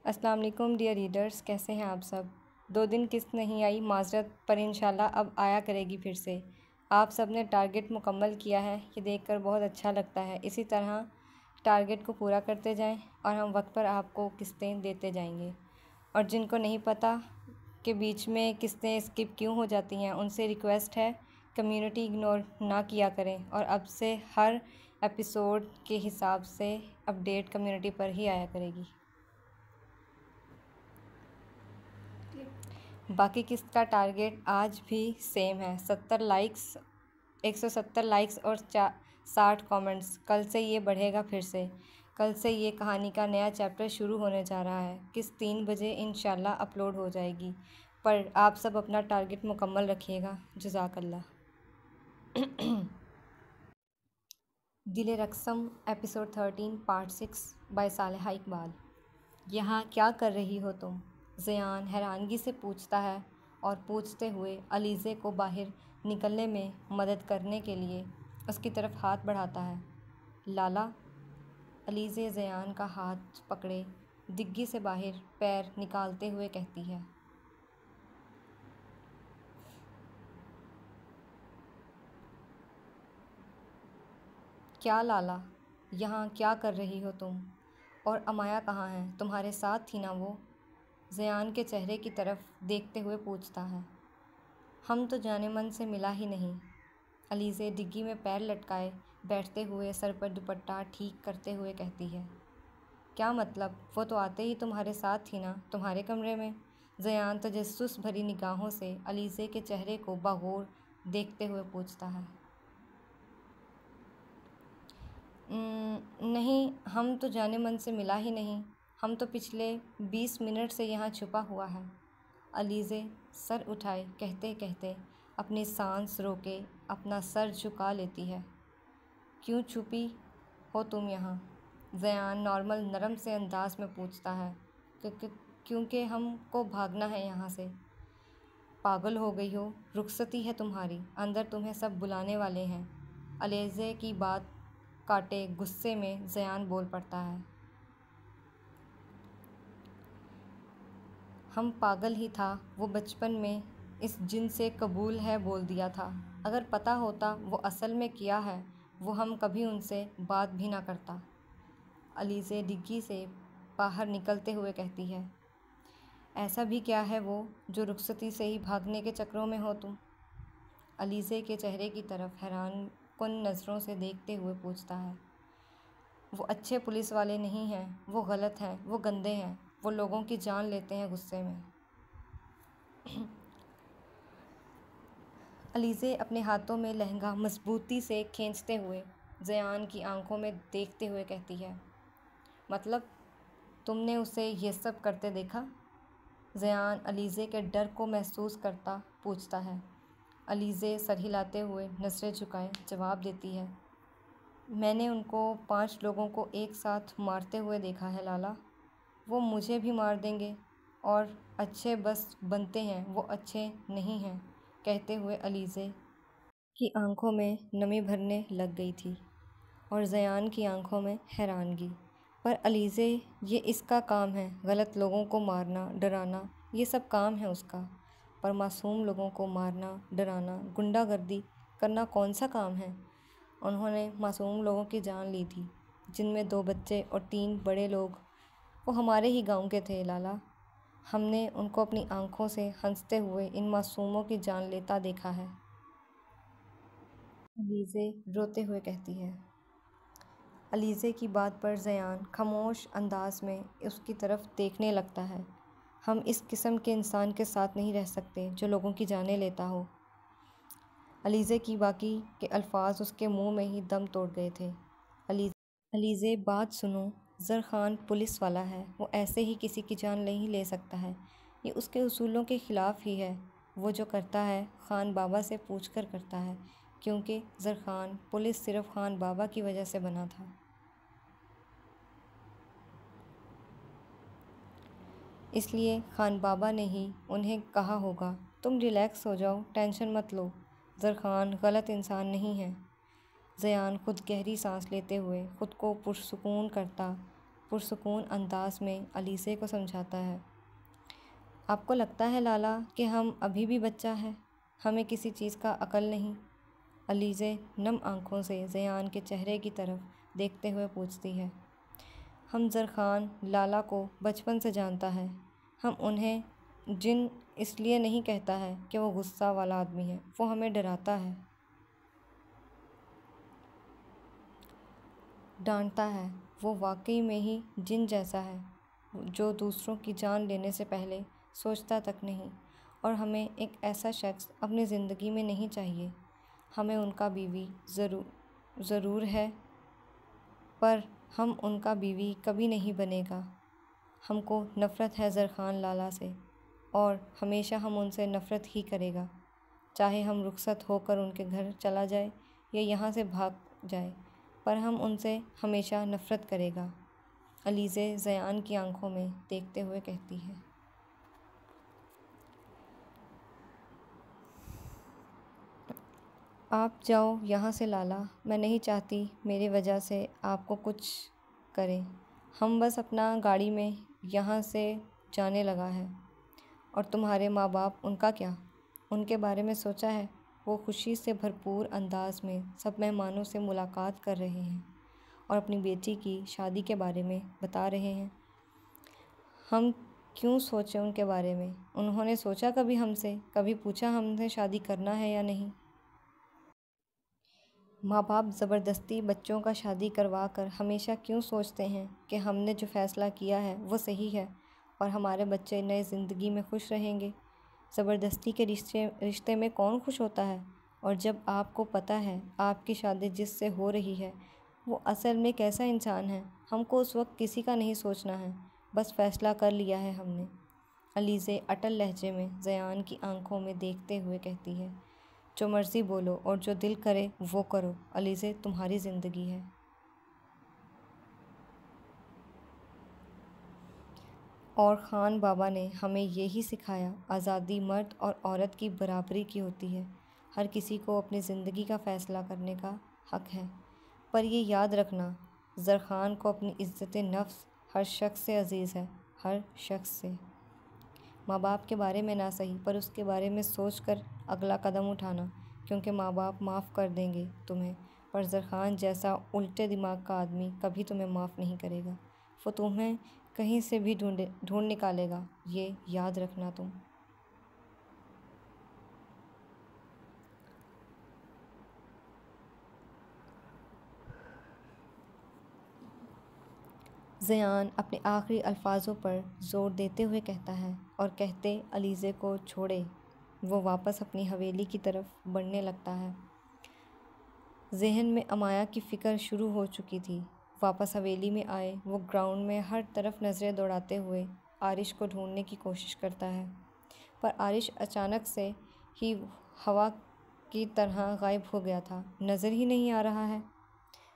अस्सलाम वालेकुम dear readers, कैसे हैं आप सब। 2 दिन किस्त नहीं आई माजरत, पर इंशाल्लाह अब आया करेगी फिर से। आप सब ने टारगेट मुकम्मल किया है, ये देखकर बहुत अच्छा लगता है। इसी तरह टारगेट को पूरा करते जाएं और हम वक्त पर आपको किस्तें देते जाएंगे। और जिनको नहीं पता कि बीच में किस्तें स्किप क्यों हो जाती हैं, उनसे रिक्वेस्ट है कम्युनिटी इग्नोर ना किया करें और अब से हर एपिसोड के हिसाब से अपडेट कम्युनिटी पर ही आया करेगी। बाकी किस्त का टारगेट आज भी सेम है, 70 लाइक्स, 170 लाइक्स और 60 कमेंट्स। कल से ये बढ़ेगा फिर से। कल से ये कहानी का नया चैप्टर शुरू होने जा रहा है। किस्त 3 बजे इंशाल्लाह अपलोड हो जाएगी, पर आप सब अपना टारगेट मुकम्मल रखिएगा। जज़ाकल्लाह। Dil Raqsam episode 13 part 6 by Saleha Iqbal. यहाँ क्या कर रही हो तुम? ज़यान हैरानगी से पूछता है और पूछते हुए अलीज़े को बाहर निकलने में मदद करने के लिए उसकी तरफ हाथ बढ़ाता है। लाला। अलीज़े ज़यान का हाथ पकड़े डिग्गी से बाहर पैर निकालते हुए कहती है। क्या लाला, यहाँ क्या कर रही हो तुम? और अमाया कहाँ है? तुम्हारे साथ थी ना वो? ज़यान के चेहरे की तरफ देखते हुए पूछता है। हम तो जाने मन से मिला ही नहीं। अलीज़े डिग्गी में पैर लटकाए बैठते हुए सर पर दुपट्टा ठीक करते हुए कहती है। क्या मतलब? वो तो आते ही तुम्हारे साथ थी ना, तुम्हारे कमरे में? ज़यान तजस्सुस भरी निगाहों से अलीज़े के चेहरे को बागौर देखते हुए पूछता है। नहीं, हम तो जाने मन से मिला ही नहीं। हम तो पिछले 20 मिनट से यहाँ छुपा हुआ है। अलीज़े सर उठाए कहते कहते अपनी सांस रोके अपना सर झुका लेती है। क्यों छुपी हो तुम यहाँ? ज़यान नॉर्मल नरम से अंदाज में पूछता है। क्योंकि हमको भागना है यहाँ से। पागल हो गई हो? रुखसती है तुम्हारी, अंदर तुम्हें सब बुलाने वाले हैं। अलीज़े की बात काटे गुस्से में ज़यान बोल पड़ता है। हम पागल ही था, वो बचपन में इस जिन से कबूल है बोल दिया था। अगर पता होता वो असल में किया है, वो हम कभी उनसे बात भी ना करता। अलीज़े डिग्गी से बाहर निकलते हुए कहती है। ऐसा भी क्या है वो जो रुखसती से ही भागने के चक्रों में हो तुम? अलीज़े के चेहरे की तरफ हैरान कुन नज़रों से देखते हुए पूछता है। वो अच्छे पुलिस वाले नहीं हैं, वो गलत हैं, वो गंदे हैं, वो लोगों की जान लेते हैं गुस्से में। अलीज़े अपने हाथों में लहंगा मजबूती से खींचते हुए ज़यान की आंखों में देखते हुए कहती है। मतलब तुमने उसे ये सब करते देखा? ज़यान अलीज़े के डर को महसूस करता पूछता है। अलीज़े सर हिलाते हुए नज़रें झुकाए जवाब देती है। मैंने उनको 5 लोगों को एक साथ मारते हुए देखा है लाला। वो मुझे भी मार देंगे और अच्छे बस बनते हैं, वो अच्छे नहीं हैं। कहते हुए अलीज़े की आंखों में नमी भरने लग गई थी और ज़यान की आंखों में हैरानगी। पर अलीज़े, ये इसका काम है, गलत लोगों को मारना, डराना, ये सब काम है उसका। पर मासूम लोगों को मारना, डराना, गुंडागर्दी करना कौन सा काम है? उन्होंने मासूम लोगों की जान ली थी, जिनमें 2 बच्चे और 3 बड़े लोग। वो हमारे ही गांव के थे लाला। हमने उनको अपनी आंखों से हंसते हुए इन मासूमों की जान लेता देखा है। अलीज़े रोते हुए कहती है। अलीज़े की बात पर ज़यान खामोश अंदाज में उसकी तरफ देखने लगता है। हम इस किस्म के इंसान के साथ नहीं रह सकते जो लोगों की जानें लेता हो। अलीज़े की बाकी के अल्फाज उसके मुंह में ही दम तोड़ गए थे। अलीज़े बात सुनो, ज़रख़ान पुलिस वाला है, वो ऐसे ही किसी की जान नहीं ले सकता है। ये उसके उसूलों के ख़िलाफ़ ही है। वो जो करता है ख़ान बाबा से पूछ कर करता है, क्योंकि ज़रख़ान पुलिस सिर्फ़ ख़ान बाबा की वजह से बना था। इसलिए ख़ान बाबा ने ही उन्हें कहा होगा, तुम रिलैक्स हो जाओ, टेंशन मत लो, ज़रख़ान गलत इंसान नहीं है। ज़यान खुद गहरी सांस लेते हुए ख़ुद को पुरसुकून करता पुरसुकून अंदाज में अलीज़े को समझाता है। आपको लगता है लाला कि हम अभी भी बच्चा है, हमें किसी चीज़ का अकल नहीं? अलीज़े नम आँखों से ज़यान के चेहरे की तरफ देखते हुए पूछती है। हमज़र ख़ान लाला को बचपन से जानता है। हम उन्हें जिन इसलिए नहीं कहता है कि वो गुस्सा वाला आदमी है, वो हमें डराता है, डांटता है। वो वाकई में ही जिन जैसा है, जो दूसरों की जान लेने से पहले सोचता तक नहीं। और हमें एक ऐसा शख्स अपनी ज़िंदगी में नहीं चाहिए। हमें उनका बीवी ज़रूर है, पर हम उनका बीवी कभी नहीं बनेगा। हमको नफ़रत है ज़रख़ान लाला से, और हमेशा हम उनसे नफ़रत ही करेगा, चाहे हम रुखसत होकर उनके घर चला जाए या यहाँ से भाग जाए, पर हम उनसे हमेशा नफ़रत करेगा। अलीज़े ज़यान की आंखों में देखते हुए कहती है। आप जाओ यहाँ से लाला, मैं नहीं चाहती मेरी वजह से आपको कुछ करें। हम बस अपना गाड़ी में यहाँ से जाने लगा है। और तुम्हारे माँ बाप, उनका क्या? उनके बारे में सोचा है? वो खुशी से भरपूर अंदाज में सब मेहमानों से मुलाकात कर रहे हैं और अपनी बेटी की शादी के बारे में बता रहे हैं। हम क्यों सोचें उनके बारे में? उन्होंने सोचा कभी हमसे? कभी पूछा हमसे शादी करना है या नहीं? माँ बाप ज़बरदस्ती बच्चों का शादी करवा कर हमेशा क्यों सोचते हैं कि हमने जो फ़ैसला किया है वो सही है और हमारे बच्चे नए ज़िंदगी में खुश रहेंगे। ज़बरदस्ती के रिश्ते में कौन खुश होता है? और जब आपको पता है आपकी शादी जिससे हो रही है वो असल में कैसा इंसान है, हमको उस वक्त किसी का नहीं सोचना है, बस फ़ैसला कर लिया है हमने। अलीज़े अटल लहजे में ज़यान की आंखों में देखते हुए कहती है। जो मर्ज़ी बोलो और जो दिल करे वो करो, अलीज़े तुम्हारी ज़िंदगी है। और ख़ान बाबा ने हमें यही सिखाया, आज़ादी मर्द और औरत की बराबरी की होती है। हर किसी को अपनी ज़िंदगी का फ़ैसला करने का हक़ है। पर ये याद रखना, ज़रख़ान को अपनी इज़्ज़त नफ्स हर शख्स से अज़ीज़ है, हर शख्स से। माँ बाप के बारे में ना सही, पर उसके बारे में सोच कर अगला कदम उठाना, क्योंकि माँ बाप माफ़ कर देंगे तुम्हें, पर ज़रख़ान जैसा उल्टे दिमाग का आदमी कभी तुम्हें माफ़ नहीं करेगा। वो तुम्हें कहीं से भी ढूंढ निकालेगा, ये याद रखना तुम। ज़यान अपने आखिरी अल्फाजों पर ज़ोर देते हुए कहता है और कहते अलीज़े को छोड़े वो वापस अपनी हवेली की तरफ बढ़ने लगता है। जहन में अमाया की फ़िक्र शुरू हो चुकी थी। वापस हवेली में आए वो ग्राउंड में हर तरफ नज़रें दौड़ाते हुए आरिश को ढूंढने की कोशिश करता है, पर आरिश अचानक से ही हवा की तरह गायब हो गया था, नज़र ही नहीं आ रहा है।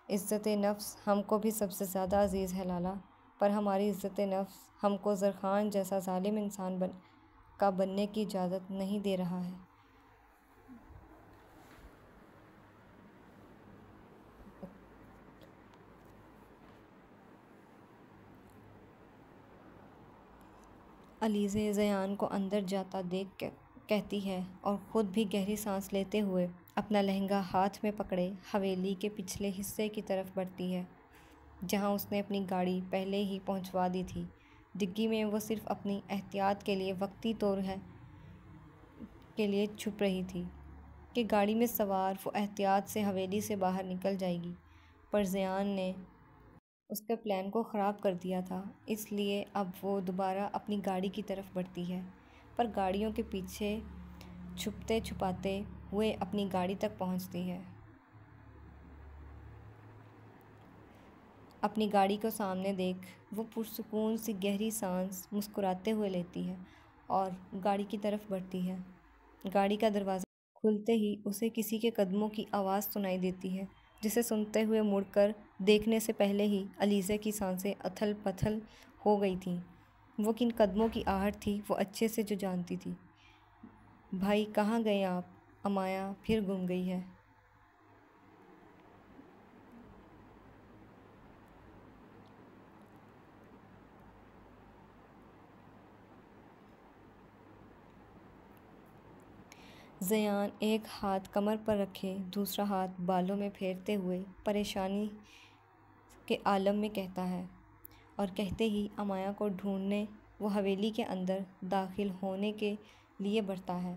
इज़्ज़त नफ्स हमको भी सबसे ज़्यादा अज़ीज़ है लाला, पर हमारी इज़्ज़त नफ्स हमको ज़रख़ान जैसा ज़ालिम इंसान बनने की इजाज़त नहीं दे रहा है। अलीज़े ज़यान को अंदर जाता देख कहती है और ख़ुद भी गहरी सांस लेते हुए अपना लहंगा हाथ में पकड़े हवेली के पिछले हिस्से की तरफ बढ़ती है, जहां उसने अपनी गाड़ी पहले ही पहुंचवा दी थी। डिग्गी में वो सिर्फ अपनी एहतियात के लिए वक्ती तौर के लिए छुप रही थी कि गाड़ी में सवार वो एहतियात से हवेली से बाहर निकल जाएगी, पर ज़यान ने उसके प्लान को ख़राब कर दिया था, इसलिए अब वो दोबारा अपनी गाड़ी की तरफ बढ़ती है, पर गाड़ियों के पीछे छुपते छुपाते हुए अपनी गाड़ी तक पहुंचती है। अपनी गाड़ी को सामने देख वो पुरसुकून सी गहरी सांस मुस्कुराते हुए लेती है और गाड़ी की तरफ बढ़ती है। गाड़ी का दरवाज़ा खुलते ही उसे किसी के कदमों की आवाज़ सुनाई देती है, जिसे सुनते हुए मुड़कर देखने से पहले ही अलीज़े की सांसें अथल पथल हो गई थीं। वो किन कदमों की आहट थी वो अच्छे से जो जानती थी। भाई कहाँ गए आप? अमाया फिर गुम गई है। ज़यान एक हाथ कमर पर रखे दूसरा हाथ बालों में फेरते हुए परेशानी के आलम में कहता है, और कहते ही अमाया को ढूंढने वो हवेली के अंदर दाखिल होने के लिए बढ़ता है।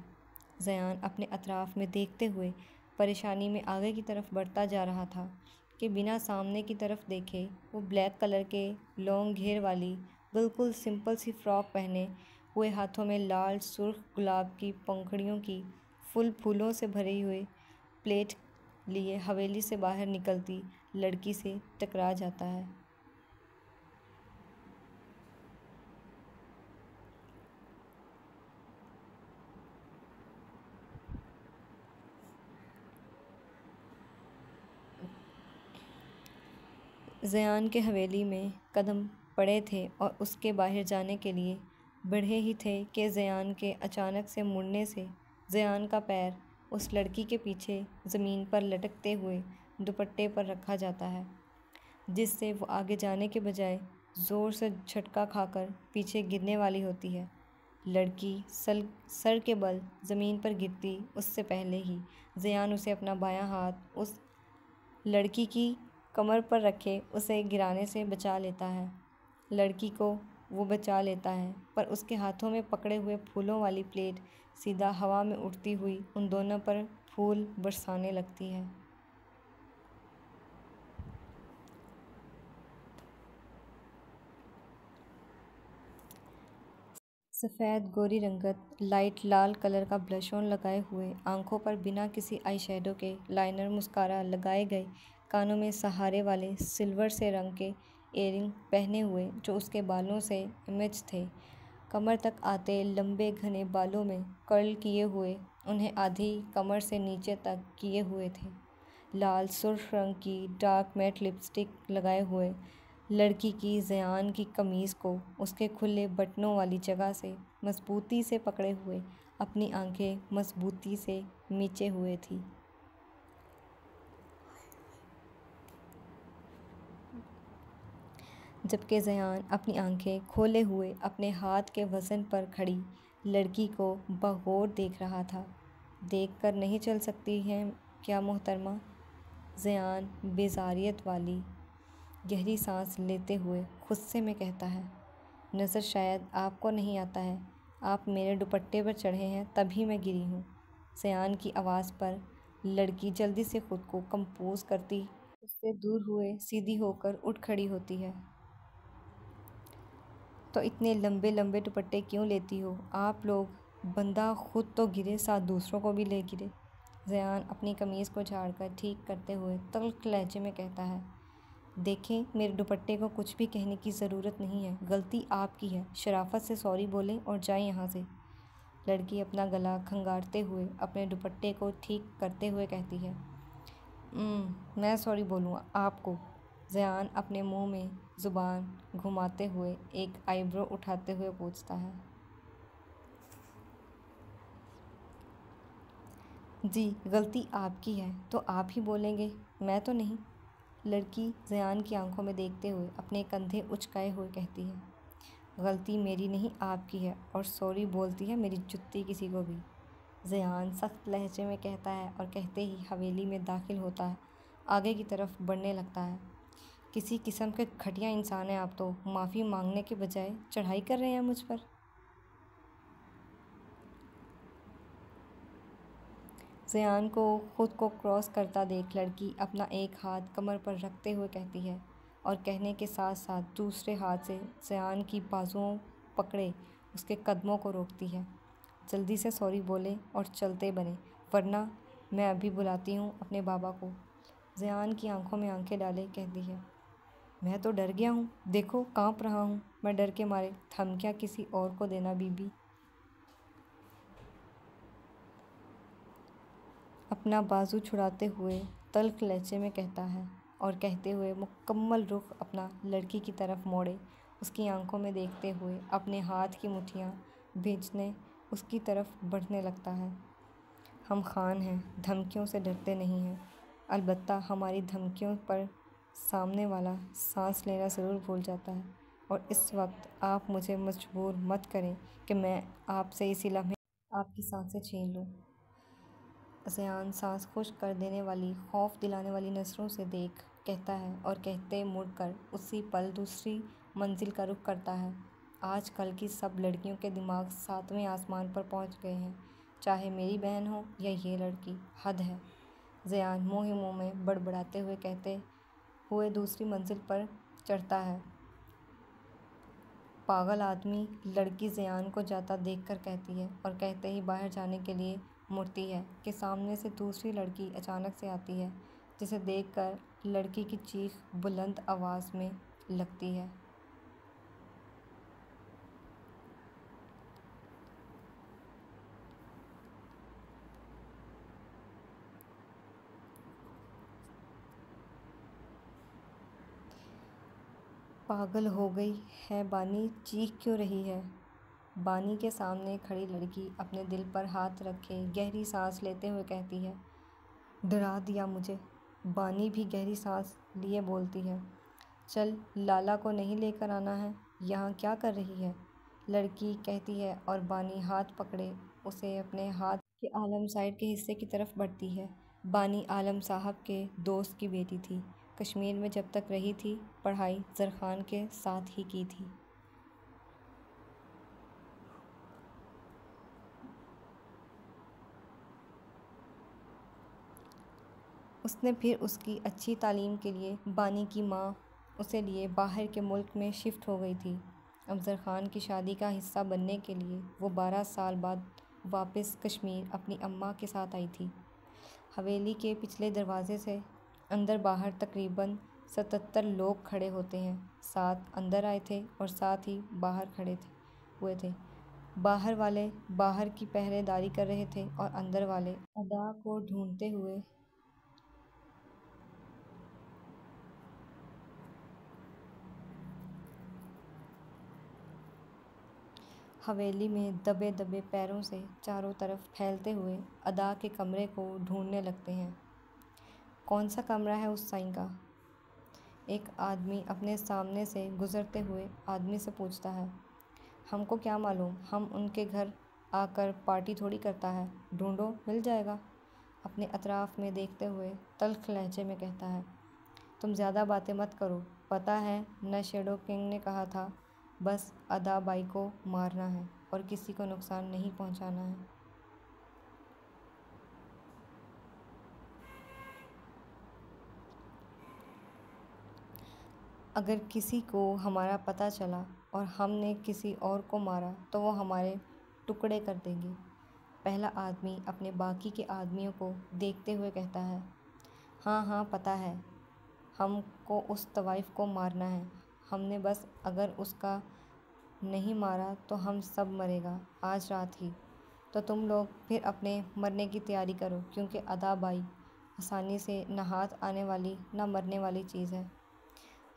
ज़यान अपने अतराफ़ में देखते हुए परेशानी में आगे की तरफ बढ़ता जा रहा था कि बिना सामने की तरफ देखे वो ब्लैक कलर के लॉन्ग घेर वाली बिल्कुल सिंपल सी फ्रॉक पहने हुए, हाथों में लाल सुर्ख गुलाब की पंखुड़ियों की फूलों से भरी हुई प्लेट लिए हवेली से बाहर निकलती लड़की से टकरा जाता है। ज़यान के हवेली में कदम पड़े थे और उसके बाहर जाने के लिए बढ़े ही थे कि ज़यान के अचानक से मुड़ने से ज़यान का पैर उस लड़की के पीछे ज़मीन पर लटकते हुए दुपट्टे पर रखा जाता है, जिससे वो आगे जाने के बजाय ज़ोर से झटका खाकर पीछे गिरने वाली होती है। लड़की सर के बल ज़मीन पर गिरती उससे पहले ही ज़यान उसे अपना बायां हाथ उस लड़की की कमर पर रखे उसे गिराने से बचा लेता है। लड़की को वो बचा लेता है, पर उसके हाथों में पकड़े हुए फूलों वाली प्लेट सीधा हवा में उड़ती हुई उन दोनों पर फूल बरसाने लगती है। सफ़ेद गोरी रंगत लाइट लाल कलर का ब्लश ऑन लगाए हुए, आंखों पर बिना किसी आई शेडो के लाइनर मुस्कारा लगाए गए, कानों में सहारे वाले सिल्वर से रंग के इयररिंग पहने हुए जो उसके बालों से इमेज थे, कमर तक आते लंबे घने बालों में कर्ल किए हुए, उन्हें आधी कमर से नीचे तक किए हुए थे। लाल सुर्ख रंग की डार्क मैट लिपस्टिक लगाए हुए लड़की की ज़यान की कमीज़ को उसके खुले बटनों वाली जगह से मजबूती से पकड़े हुए अपनी आंखें मजबूती से मीचे हुए थी। जबकि ज़यान अपनी आंखें खोले हुए अपने हाथ के वज़न पर खड़ी लड़की को बगौर देख रहा था। देख कर नहीं चल सकती हैं क्या मोहतरमा? ज़यान बेजारियत वाली गहरी सांस लेते हुए गुस्से में कहता है। नज़र शायद आपको नहीं आता है, आप मेरे दुपट्टे पर चढ़े हैं तभी मैं गिरी हूँ। ज़यान की आवाज़ पर लड़की जल्दी से खुद को कंपोज करती उससे दूर हुए सीधी होकर उठ खड़ी होती है। तो इतने लंबे लंबे दुपट्टे क्यों लेती हो? आप लोग, बंदा खुद तो गिरे साथ दूसरों को भी ले गिरे। ज़यान अपनी कमीज़ को झाड़कर ठीक करते हुए तल्ख लहजे में कहता है, देखें, मेरे दुपट्टे को कुछ भी कहने की ज़रूरत नहीं है, गलती आपकी है। शराफत से सॉरी बोलें और जाएं यहाँ से। लड़की अपना गला खंगारते हुए अपने दुपट्टे को ठीक करते हुए कहती है, मैं सॉरी बोलूँगा आपको। ज़यान अपने मुंह में ज़ुबान घुमाते हुए एक आईब्रो उठाते हुए पूछता है, जी गलती आपकी है तो आप ही बोलेंगे, मैं तो नहीं। लड़की ज़यान की आंखों में देखते हुए अपने कंधे उचकाए हुए कहती है, गलती मेरी नहीं आपकी है, और सॉरी बोलती है मेरी जुत्ती किसी को भी। ज़यान सख्त लहजे में कहता है और कहते ही हवेली में दाखिल होता है, आगे की तरफ बढ़ने लगता है। किसी किस्म के घटिया इंसान हैं आप तो, माफ़ी मांगने के बजाय चढ़ाई कर रहे हैं मुझ पर। ज़यान को खुद को क्रॉस करता देख लड़की अपना एक हाथ कमर पर रखते हुए कहती है, और कहने के साथ साथ दूसरे हाथ से ज़यान की बाजुओं पकड़े उसके कदमों को रोकती है। जल्दी से सॉरी बोले और चलते बने, वरना मैं अभी बुलाती हूँ अपने बाबा को। ज़यान की आंखों में आंखें डाले कहती है, मैं तो डर गया हूँ, देखो काँप रहा हूँ मैं डर के मारे, धमकियाँ किसी और को देना बीबी। अपना बाजू छुड़ाते हुए तल्ख लहजे में कहता है, और कहते हुए मुकम्मल रुख अपना लड़की की तरफ मोड़े उसकी आंखों में देखते हुए अपने हाथ की मुट्ठियाँ भींचने उसकी तरफ बढ़ने लगता है। हम खान हैं, धमकियों से डरते नहीं हैं, अलबत्ता हमारी धमकियों पर सामने वाला सांस लेना ज़रूर भूल जाता है, और इस वक्त आप मुझे मजबूर मत करें कि मैं आपसे इसी लम्हे आपकी सांसें छीन लूँ। ज़यान सांस खुश्क कर देने वाली, खौफ दिलाने वाली नज़रों से देख कहता है और कहते मुड़कर उसी पल दूसरी मंजिल का रुख करता है। आजकल की सब लड़कियों के दिमाग 7वें आसमान पर पहुंच गए हैं, चाहे मेरी बहन हो या ये लड़की। हद है। ज़यान मुँह ही मुँह में बड़बड़ाते हुए कहते हुए दूसरी मंजिल पर चढ़ता है। पागल आदमी, लड़की ज़यान को जाता देखकर कहती है और कहते ही बाहर जाने के लिए मुड़ती है कि सामने से दूसरी लड़की अचानक से आती है, जिसे देखकर लड़की की चीख बुलंद आवाज़ में लगती है। पागल हो गई है बानी, चीख क्यों रही है? बानी के सामने खड़ी लड़की अपने दिल पर हाथ रखे गहरी सांस लेते हुए कहती है। डरा दिया मुझे। बानी भी गहरी सांस लिए बोलती है। चल, लाला को नहीं लेकर आना है? यहाँ क्या कर रही है? लड़की कहती है और बानी हाथ पकड़े उसे अपने हाथ के आलम साइड के हिस्से की तरफ बढ़ती है। बानी आलम साहब के दोस्त की बेटी थी। कश्मीर में जब तक रही थी, पढ़ाई जरखान के साथ ही की थी। उसने फिर उसकी अच्छी तालीम के लिए बानी की माँ उसे लिए बाहर के मुल्क में शिफ्ट हो गई थी। अफजल ख़ान की शादी का हिस्सा बनने के लिए वो 12 साल बाद वापस कश्मीर अपनी अम्मा के साथ आई थी। हवेली के पिछले दरवाजे से अंदर बाहर तकरीबन 77 लोग खड़े होते हैं। 7 अंदर आए थे और 7 ही बाहर खड़े हुए थे। बाहर वाले बाहर की पहरेदारी कर रहे थे और अंदर वाले अदा को ढूंढते हुए हवेली में दबे दबे पैरों से चारों तरफ फैलते हुए अदा के कमरे को ढूंढने लगते हैं। कौन सा कमरा है उस साईं का? एक आदमी अपने सामने से गुजरते हुए आदमी से पूछता है। हमको क्या मालूम, हम उनके घर आकर पार्टी थोड़ी करता है। ढूंढो, मिल जाएगा। अपने अतराफ़ में देखते हुए तल्ख लहजे में कहता है। तुम ज़्यादा बातें मत करो। पता है न शेडो किंग ने कहा था, बस अदा बाई को मारना है और किसी को नुकसान नहीं पहुंचाना है। अगर किसी को हमारा पता चला और हमने किसी और को मारा तो वो हमारे टुकड़े कर देंगे। पहला आदमी अपने बाकी के आदमियों को देखते हुए कहता है। हाँ हाँ, पता है। हमको उस तवाइफ को मारना है। हमने बस अगर उसका नहीं मारा तो हम सब मरेगा आज रात ही। तो तुम लोग फिर अपने मरने की तैयारी करो, क्योंकि अदा बाई आसानी से न हाथ आने वाली न मरने वाली चीज़ है।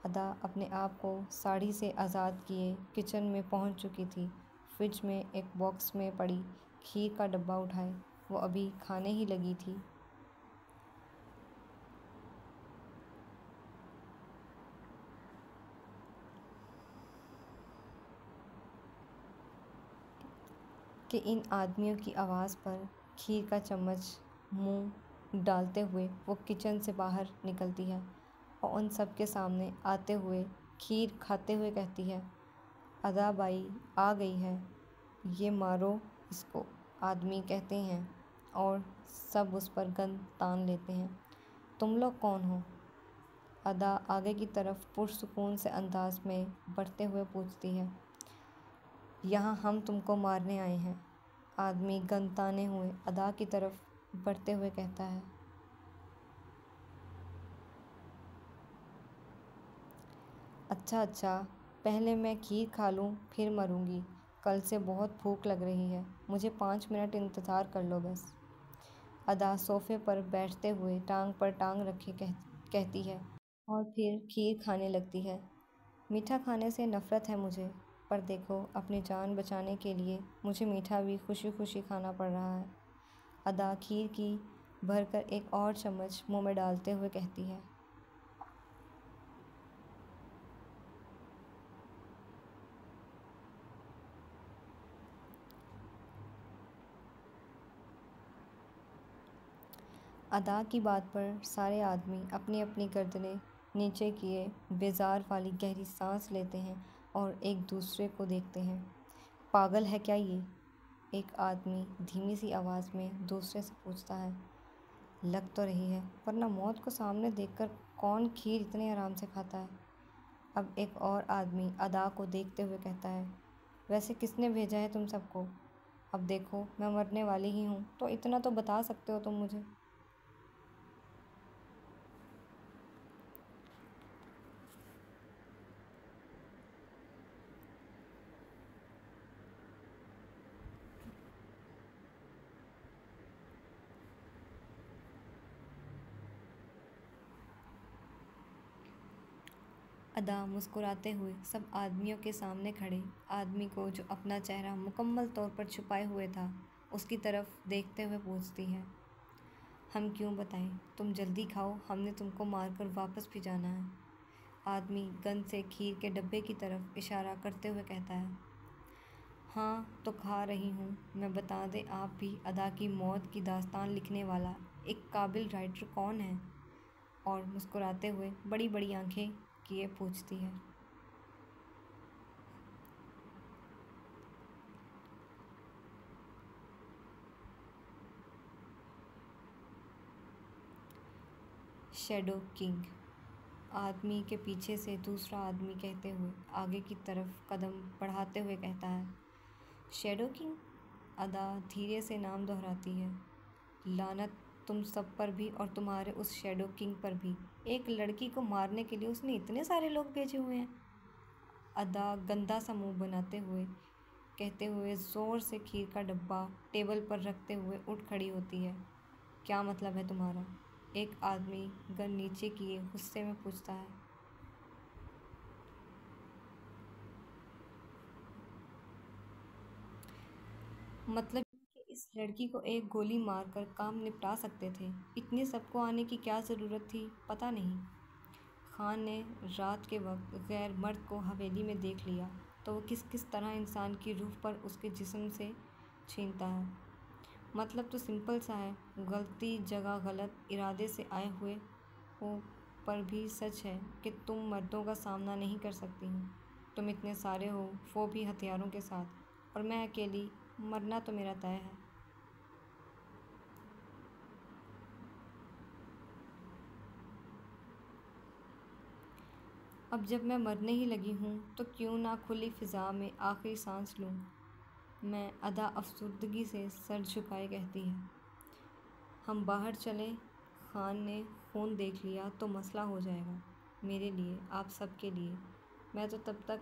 अदा अपने आप को साड़ी से आज़ाद किए किचन में पहुंच चुकी थी। फ्रिज में एक बॉक्स में पड़ी खीर का डब्बा उठाए वो अभी खाने ही लगी थी कि इन आदमियों की आवाज़ पर खीर का चम्मच मुंह डालते हुए वो किचन से बाहर निकलती है और उन सब के सामने आते हुए खीर खाते हुए कहती है। अदा बाई आ गई है, ये मारो इसको। आदमी कहते हैं और सब उस पर गन तान लेते हैं। तुम लोग कौन हो? अदा आगे की तरफ पुरसुकून से अंदाज में बढ़ते हुए पूछती है। यहाँ हम तुमको मारने आए हैं। आदमी गन ताने हुए अदा की तरफ बढ़ते हुए कहता है। अच्छा अच्छा, पहले मैं खीर खा लूँ फिर मरूँगी। कल से बहुत भूख लग रही है, मुझे 5 मिनट इंतज़ार कर लो बस। अदा सोफ़े पर बैठते हुए टांग पर टांग रखे कहती है और फिर खीर खाने लगती है। मीठा खाने से नफ़रत है मुझे, पर देखो अपनी जान बचाने के लिए मुझे मीठा भी खुशी खुशी खाना पड़ रहा है। अदा खीर की भरकर एक और चम्मच मुंह में डालते हुए कहती है। अदा की बात पर सारे आदमी अपनी अपनी गर्दनें नीचे किए बेजार वाली गहरी सांस लेते हैं और एक दूसरे को देखते हैं। पागल है क्या ये? एक आदमी धीमी सी आवाज़ में दूसरे से पूछता है। लग तो रही है, वरना मौत को सामने देखकर कौन खीर इतने आराम से खाता है। अब एक और आदमी अदा को देखते हुए कहता है, वैसे किसने भेजा है तुम सबको? अब देखो मैं मरने वाली ही हूँ, तो इतना तो बता सकते हो तुम मुझे। अदा मुस्कुराते हुए सब आदमियों के सामने खड़े आदमी को, जो अपना चेहरा मुकम्मल तौर पर छुपाए हुए था, उसकी तरफ देखते हुए पूछती है, हम क्यों बताएं? तुम जल्दी खाओ, हमने तुमको मारकर वापस भी जाना है। आदमी गन से खीर के डब्बे की तरफ इशारा करते हुए कहता है, हाँ तो खा रही हूँ। मैं बता दें, आप भी अदा की मौत की दास्तान लिखने वाला एक काबिल राइटर कौन है? और मुस्कुराते हुए बड़ी बड़ी आंखें किए पूछती है। Shadow king. आदमी के पीछे से दूसरा आदमी कहते हुए आगे की तरफ कदम बढ़ाते हुए कहता है, शैडो किंग? अदा धीरे से नाम दोहराती है। लानत तुम सब पर भी और तुम्हारे उस शैडो किंग पर भी। एक लड़की को मारने के लिए उसने इतने सारे लोग भेजे हुए हैं। अदा गंदा सा मुंह बनाते हुए कहते हुए ज़ोर से खीर का डब्बा टेबल पर रखते हुए उठ खड़ी होती है। क्या मतलब है तुम्हारा? एक आदमी गन नीचे किए गुस्से में पूछता है। मतलब कि इस लड़की को एक गोली मारकर काम निपटा सकते थे। इतने सबको आने की क्या ज़रूरत थी, पता नहीं। खान ने रात के वक्त गैर मर्द को हवेली में देख लिया तो वो किस किस तरह इंसान की रूह पर उसके जिस्म से छीनता है। मतलब तो सिंपल सा है, गलती जगह गलत इरादे से आए हुए हो। पर भी सच है कि तुम मर्दों का सामना नहीं कर सकती हो। तुम इतने सारे हो, वो भी हथियारों के साथ, और मैं अकेली। मरना तो मेरा तय है। अब जब मैं मरने ही लगी हूँ तो क्यों ना खुली फिज़ा में आखिरी सांस लूँ। मैं अदा अफसुर्दगी से सर झुकाए कहती है, हम बाहर चलें। खान ने फ़ोन देख लिया तो मसला हो जाएगा, मेरे लिए, आप सब के लिए। मैं तो तब तक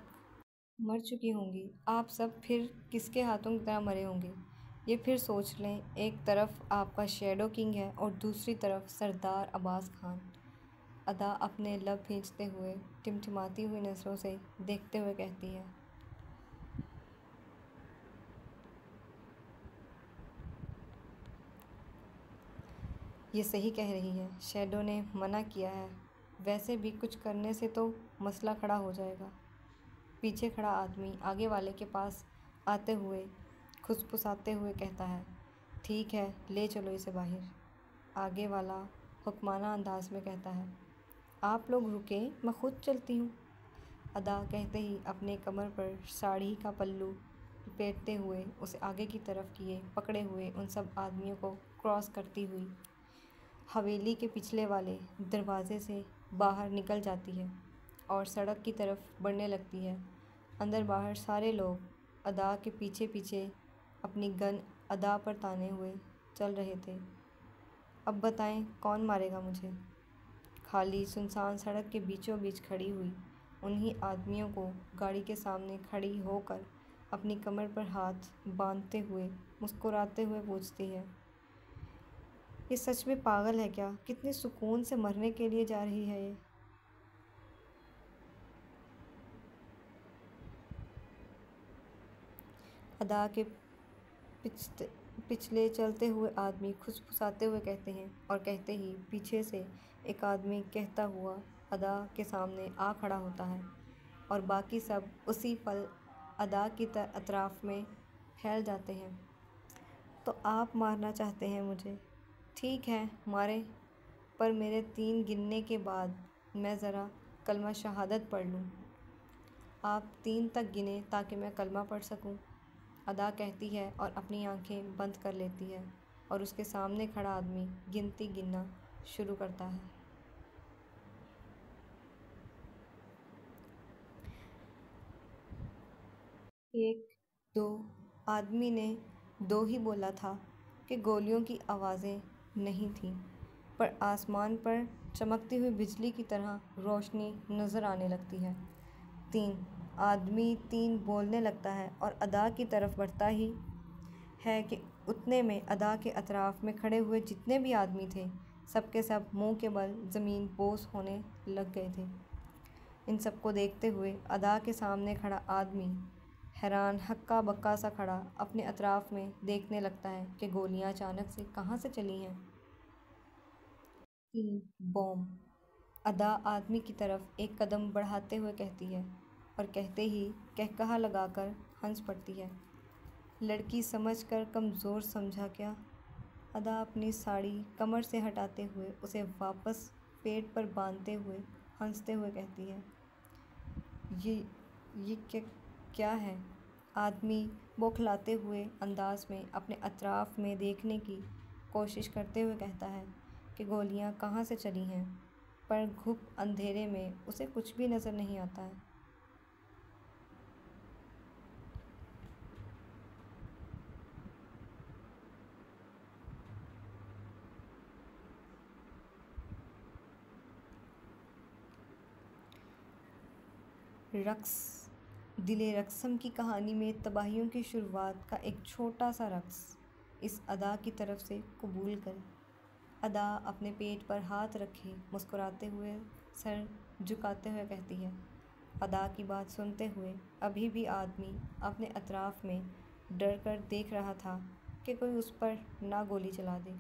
मर चुकी होंगी, आप सब फिर किसके हाथों की तरह मरे होंगे। ये फिर सोच लें, एक तरफ आपका शैडो किंग है और दूसरी तरफ सरदार अब्बास खान। अदा अपने लब खींचते हुए टिमटिमाती हुई नज़रों से देखते हुए कहती है, ये सही कह रही है, शैडो ने मना किया है। वैसे भी कुछ करने से तो मसला खड़ा हो जाएगा। पीछे खड़ा आदमी आगे वाले के पास आते हुए खुसफुसाते हुए कहता है, ठीक है, ले चलो इसे बाहर। आगे वाला हुक्माना अंदाज में कहता है, आप लोग रुके, मैं खुद चलती हूँ। अदा कहते ही अपने कमर पर साड़ी का पल्लू लपेटते हुए उसे आगे की तरफ किए पकड़े हुए उन सब आदमियों को क्रॉस करती हुई हवेली के पिछले वाले दरवाजे से बाहर निकल जाती है और सड़क की तरफ बढ़ने लगती है। अंदर बाहर सारे लोग अदा के पीछे पीछे अपनी गन अदा पर ताने हुए चल रहे थे। अब बताएं, कौन मारेगा मुझे? खाली सुनसान सड़क के बीचों बीच खड़ी हुई उन्हीं आदमियों को गाड़ी के सामने खड़ी होकर अपनी कमर पर हाथ बांधते हुए मुस्कुराते हुए पूछती है, ये सच में पागल है क्या? कितने सुकून से मरने के लिए जा रही है ये। अदा के पिछते पिछले चलते हुए आदमी खुसफुसाते हुए कहते हैं और कहते ही पीछे से एक आदमी कहता हुआ अदा के सामने आ खड़ा होता है और बाकी सब उसी पल अदा की अतराफ में फैल जाते हैं। तो आप मारना चाहते हैं मुझे? ठीक है मारे, पर मेरे 3 गिनने के बाद मैं ज़रा कलमा शहादत पढ़ लूँ। आप 3 तक गिने ताकि मैं कलमा पढ़ सकूं। अदा कहती है और अपनी आंखें बंद कर लेती है और उसके सामने खड़ा आदमी गिनती गिनना शुरू करता है। 1, 2। आदमी ने 2 ही बोला था कि गोलियों की आवाज़ें नहीं थीं, पर आसमान पर चमकती हुई बिजली की तरह रोशनी नज़र आने लगती है। 3। आदमी 3 बोलने लगता है और अदा की तरफ बढ़ता ही है कि उतने में अदा के अतराफ में खड़े हुए जितने भी आदमी थे, सबके सब मुंह के बल ज़मीन बोस होने लग गए थे। इन सबको देखते हुए अदा के सामने खड़ा आदमी हैरान हक्का बक्का सा खड़ा अपने अतराफ में देखने लगता है कि गोलियां अचानक से कहाँ से चली हैं। 3। बॉम्ब। अदा आदमी की तरफ एक कदम बढ़ाते हुए कहती है और कहते ही कहकहा लगाकर हंस पड़ती है। लड़की समझकर कमज़ोर समझा क्या? अदा अपनी साड़ी कमर से हटाते हुए उसे वापस पेट पर बांधते हुए हंसते हुए कहती है, ये ये क्या है? आदमी बौखलाते हुए अंदाज में अपने अतराफ में देखने की कोशिश करते हुए कहता है कि गोलियां कहाँ से चली हैं, पर घुप अंधेरे में उसे कुछ भी नज़र नहीं आता है। रक्स। दिले रक्सम की कहानी में तबाहियों की शुरुआत का एक छोटा सा रक्स इस अदा की तरफ से कबूल कर। अदा अपने पेट पर हाथ रखे मुस्कुराते हुए सर झुकाते हुए कहती है। अदा की बात सुनते हुए अभी भी आदमी अपने अतराफ में डर कर देख रहा था कि कोई उस पर ना गोली चला दे।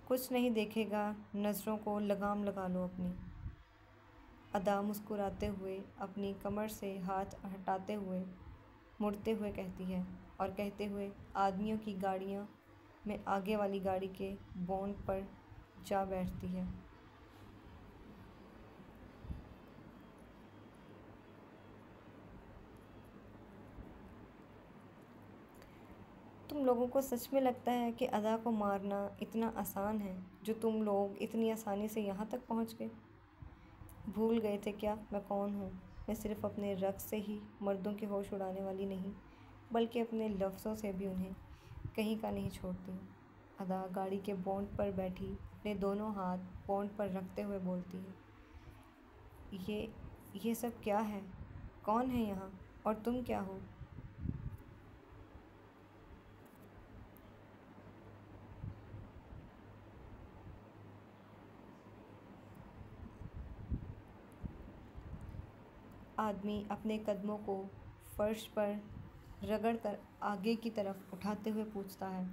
कुछ नहीं देखेगा, नज़रों को लगाम लगा लो अपनी। अदा मुस्कुराते हुए अपनी कमर से हाथ हटाते हुए मुड़ते हुए कहती है और कहते हुए आदमियों की गाड़ियाँ में आगे वाली गाड़ी के बोनट पर जा बैठती है। तुम लोगों को सच में लगता है कि अदा को मारना इतना आसान है, जो तुम लोग इतनी आसानी से यहाँ तक पहुँच गए? भूल गए थे क्या मैं कौन हूँ? मैं सिर्फ अपने रक़्स से ही मर्दों के होश उड़ाने वाली नहीं, बल्कि अपने लफ्ज़ों से भी उन्हें कहीं का नहीं छोड़ती हूँ। अदा गाड़ी के बोनट पर बैठी अपने दोनों हाथ बोनट पर रखते हुए बोलती है, ये सब क्या है? कौन है यहाँ और तुम क्या हो? आदमी अपने कदमों को फर्श पर रगड़ कर आगे की तरफ उठाते हुए पूछता है,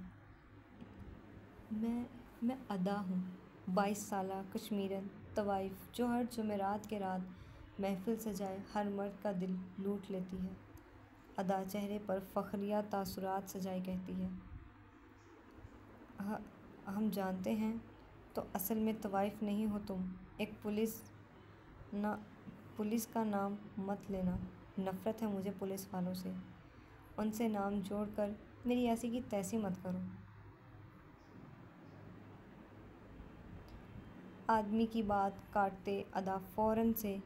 मैं अदा हूँ, 22 साला कश्मीरन तवाइफ, जो हर जुमेरात के रात महफिल सजाए हर मर्द का दिल लूट लेती है। अदा चेहरे पर फ़ख्रिया तासुरात सजाई कहती है, हम जानते हैं, तो असल में तवाइफ नहीं हो तुम। एक पुलिस का नाम मत लेना, नफ़रत है मुझे पुलिस वालों से। उनसे नाम जोड़कर मेरी ऐसी की तैसी मत करो। आदमी की बात काटते अदा फ़ौरन से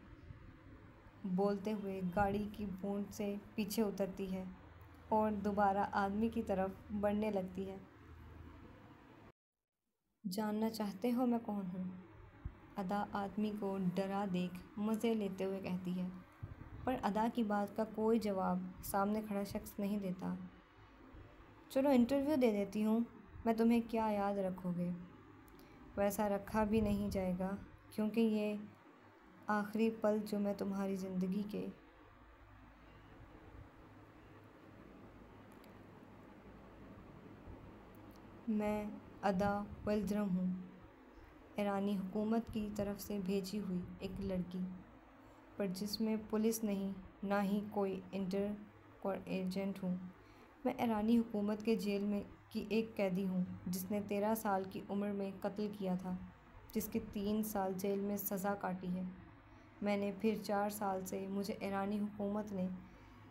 बोलते हुए गाड़ी की बूंद से पीछे उतरती है और दोबारा आदमी की तरफ बढ़ने लगती है। जानना चाहते हो मैं कौन हूँ? अदा आदमी को डरा देख मज़े लेते हुए कहती है, पर अदा की बात का कोई जवाब सामने खड़ा शख्स नहीं देता। चलो इंटरव्यू दे देती हूँ, मैं तुम्हें क्या याद रखोगे? वैसा रखा भी नहीं जाएगा, क्योंकि ये आखिरी पल जो मैं तुम्हारी ज़िंदगी के मैं अदा वल्द्रम हूँ, ईरानी हुकूमत की तरफ से भेजी हुई एक लड़की, पर जिसमें पुलिस नहीं, ना ही कोई इंटर एजेंट हूँ। मैं ईरानी हुकूमत के जेल में कि एक कैदी हूँ जिसने 13 साल की उम्र में कत्ल किया था, जिसकी 3 साल जेल में सज़ा काटी है। मैंने फिर 4 साल से मुझे ईरानी हुकूमत ने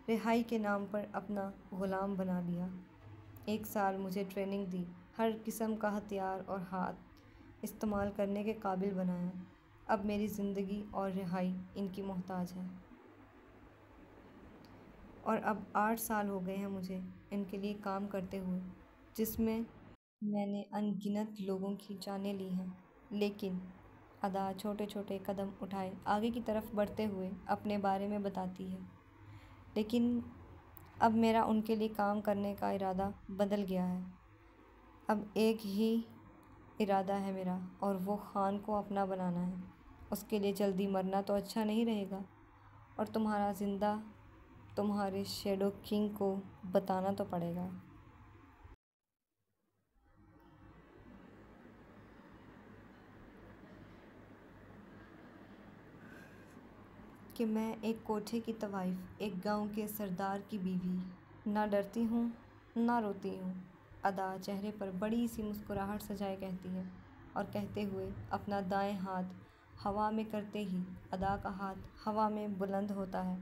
रिहाई के नाम पर अपना ग़ुलाम बना लिया। 1 साल मुझे ट्रेनिंग दी, हर किस्म का हथियार और हाथ इस्तेमाल करने के काबिल बनाया। अब मेरी ज़िंदगी और रिहाई इनकी मोहताज है। और अब 8 साल हो गए हैं मुझे इनके लिए काम करते हुए, जिसमें मैंने अनगिनत लोगों की जानें ली हैं। लेकिन अदा छोटे छोटे कदम उठाए आगे की तरफ बढ़ते हुए अपने बारे में बताती है। लेकिन अब मेरा उनके लिए काम करने का इरादा बदल गया है। अब एक ही इरादा है मेरा, और वो खान को अपना बनाना है। उसके लिए जल्दी मरना तो अच्छा नहीं रहेगा, और तुम्हारा ज़िंदा तुम्हारे शैडो किंग को बताना तो पड़ेगा। कि मैं एक कोठे की तवाइफ, एक गांव के सरदार की बीवी, ना डरती हूँ ना रोती हूँ। अदा चेहरे पर बड़ी सी मुस्कुराहट सजाए कहती है, और कहते हुए अपना दाएं हाथ हवा में करते ही अदा का हाथ हवा में बुलंद होता है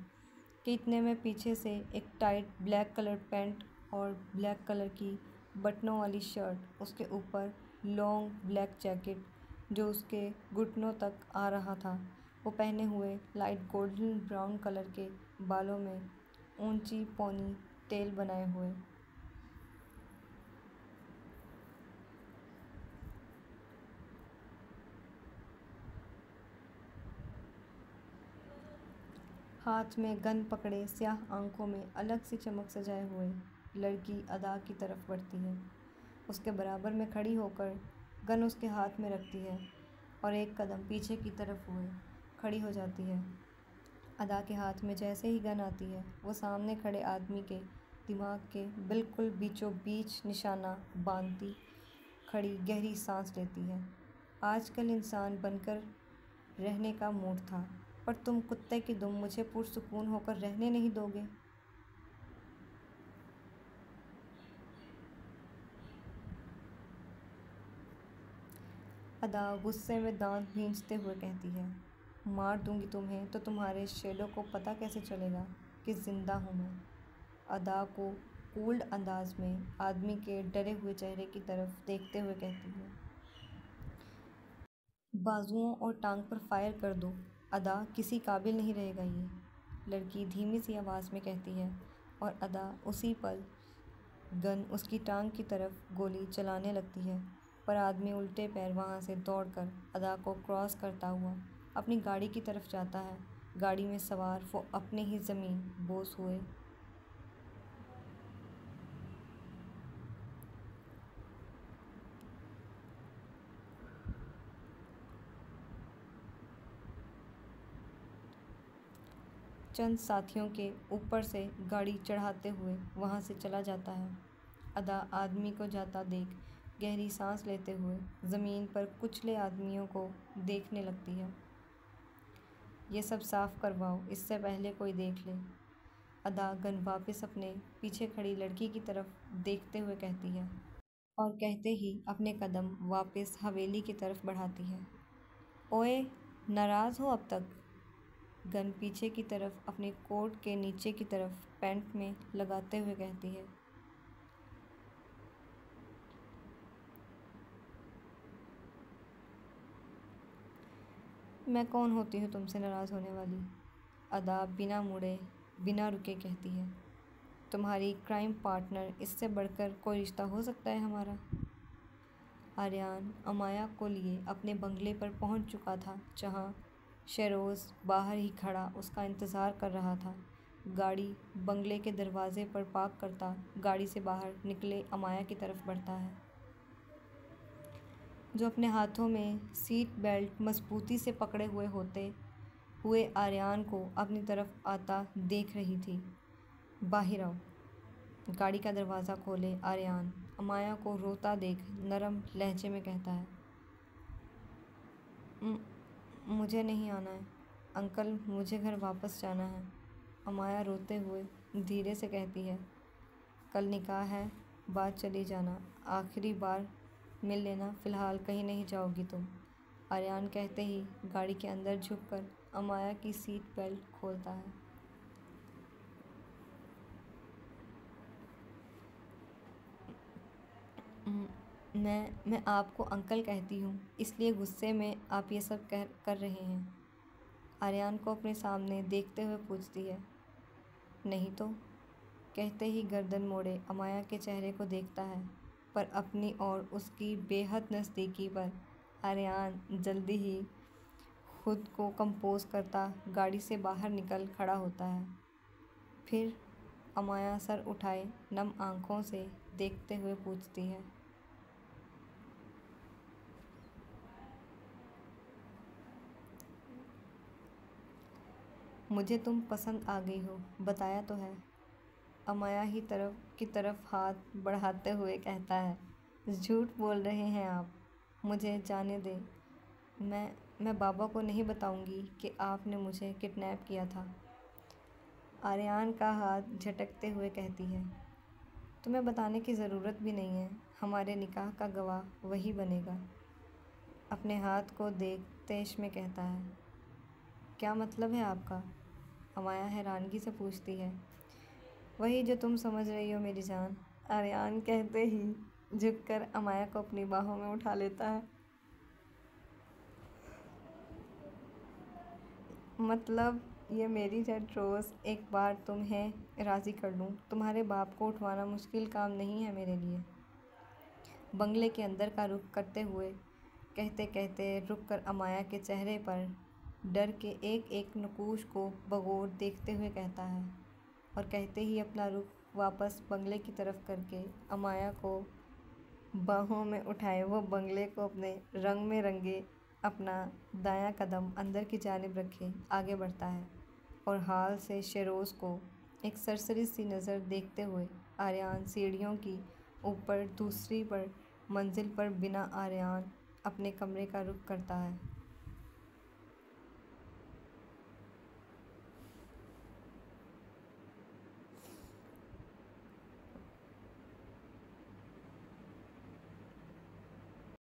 कि इतने में पीछे से एक टाइट ब्लैक कलर पैंट और ब्लैक कलर की बटनों वाली शर्ट, उसके ऊपर लॉन्ग ब्लैक जैकेट जो उसके घुटनों तक आ रहा था, वो पहने हुए लाइट गोल्डन ब्राउन कलर के बालों में ऊंची पोनी टेल बनाए हुए, हाथ में गन पकड़े, स्याह आंखों में अलग सी चमक सजाए हुए लड़की अदा की तरफ बढ़ती है। उसके बराबर में खड़ी होकर गन उसके हाथ में रखती है और एक कदम पीछे की तरफ हुए खड़ी हो जाती है। अदा के हाथ में जैसे ही गन आती है, वो सामने खड़े आदमी के दिमाग के बिल्कुल बीचों बीच निशाना बांधती खड़ी गहरी सांस लेती है। आजकल इंसान बनकर रहने का मूड था, पर तुम कुत्ते की दुम मुझे पुरसुकून होकर रहने नहीं दोगे। अदा गुस्से में दांत भींचते हुए कहती है, मार दूंगी तुम्हें तो तुम्हारे शेडो को पता कैसे चलेगा कि ज़िंदा हूँ मैं। अदा को कूल्ड अंदाज में आदमी के डरे हुए चेहरे की तरफ देखते हुए कहती है, बाजुओं और टांग पर फायर कर दो, अदा किसी काबिल नहीं रहेगा ये। लड़की धीमी सी आवाज़ में कहती है, और अदा उसी पल गन उसकी टांग की तरफ गोली चलाने लगती है। पर आदमी उल्टे पैर वहाँ से दौड़कर अदा को क्रॉस करता हुआ अपनी गाड़ी की तरफ जाता है। गाड़ी में सवार वो अपने ही ज़मीन बोस हुए चंद साथियों के ऊपर से गाड़ी चढ़ाते हुए वहाँ से चला जाता है। अदा आदमी को जाता देख गहरी सांस लेते हुए ज़मीन पर कुचले आदमियों को देखने लगती है। ये सब साफ करवाओ, इससे पहले कोई देख ले। अदा गन वापस अपने पीछे खड़ी लड़की की तरफ देखते हुए कहती है, और कहते ही अपने कदम वापस हवेली की तरफ बढ़ाती है। ओए, नाराज़ हो अब तक? गन पीछे की तरफ अपने कोट के नीचे की तरफ पैंट में लगाते हुए कहती है, मैं कौन होती हूँ तुमसे नाराज़ होने वाली? अदा बिना मुड़े बिना रुके कहती है, तुम्हारी क्राइम पार्टनर, इससे बढ़कर कोई रिश्ता हो सकता है हमारा? आर्यान अमाया को लिए अपने बंगले पर पहुंच चुका था, जहां शेरोज़ बाहर ही खड़ा उसका इंतज़ार कर रहा था। गाड़ी बंगले के दरवाजे पर पार्क करता गाड़ी से बाहर निकले अमाया की तरफ बढ़ता है, जो अपने हाथों में सीट बेल्ट मजबूती से पकड़े हुए होते हुए आर्यान को अपनी तरफ आता देख रही थी। बाहर आओ। गाड़ी का दरवाज़ा खोले आर्यान अमाया को रोता देख नरम लहजे में कहता है, मुझे नहीं आना है अंकल, मुझे घर वापस जाना है। अमाया रोते हुए धीरे से कहती है, कल निकाह है, बात चली जाना, आखिरी बार मिल लेना, फ़िलहाल कहीं नहीं जाओगी तुम। आर्यन कहते ही गाड़ी के अंदर झुककर अमाया की सीट बेल्ट खोलता है। मैं आपको अंकल कहती हूँ, इसलिए गुस्से में आप ये सब कर रहे हैं। आर्यन को अपने सामने देखते हुए पूछती है। नहीं तो, कहते ही गर्दन मोड़े अमाया के चेहरे को देखता है, पर अपनी और उसकी बेहद नज़दीकी पर आर्यन जल्दी ही खुद को कंपोज करता गाड़ी से बाहर निकल खड़ा होता है। फिर अमाया सर उठाए नम आँखों से देखते हुए पूछती है। मुझे तुम पसंद आ गई हो, बताया तो है। अमाया ही तरफ हाथ बढ़ाते हुए कहता है। झूठ बोल रहे हैं आप, मुझे जाने दे। मैं बाबा को नहीं बताऊंगी कि आपने मुझे किडनैप किया था। आर्यन का हाथ झटकते हुए कहती है। तुम्हें बताने की ज़रूरत भी नहीं है, हमारे निकाह का गवाह वही बनेगा। अपने हाथ को देखते इसमें कहता है। क्या मतलब है आपका? अमाया हैरानगी से पूछती है। वही जो तुम समझ रही हो मेरी जान, आर्यन कहते ही झुककर अमाया को अपनी बाहों में उठा लेता है। मतलब ये मेरी रेड रोज़, एक बार तुम्हें राज़ी कर लूँ, तुम्हारे बाप को उठवाना मुश्किल काम नहीं है मेरे लिए। बंगले के अंदर का रुख करते हुए कहते कहते रुक कर अमाया के चेहरे पर डर के एक एक नकूश को बगौर देखते हुए कहता है, और कहते ही अपना रुख वापस बंगले की तरफ करके अमाया को बाहों में उठाए वो बंगले को अपने रंग में रंगे अपना दायां कदम अंदर की जानिब रखे आगे बढ़ता है, और हाल से शेरोज़ को एक सरसरी सी नज़र देखते हुए आर्यन सीढ़ियों की ऊपर दूसरी पर मंजिल पर बिना आर्यन अपने कमरे का रुख करता है।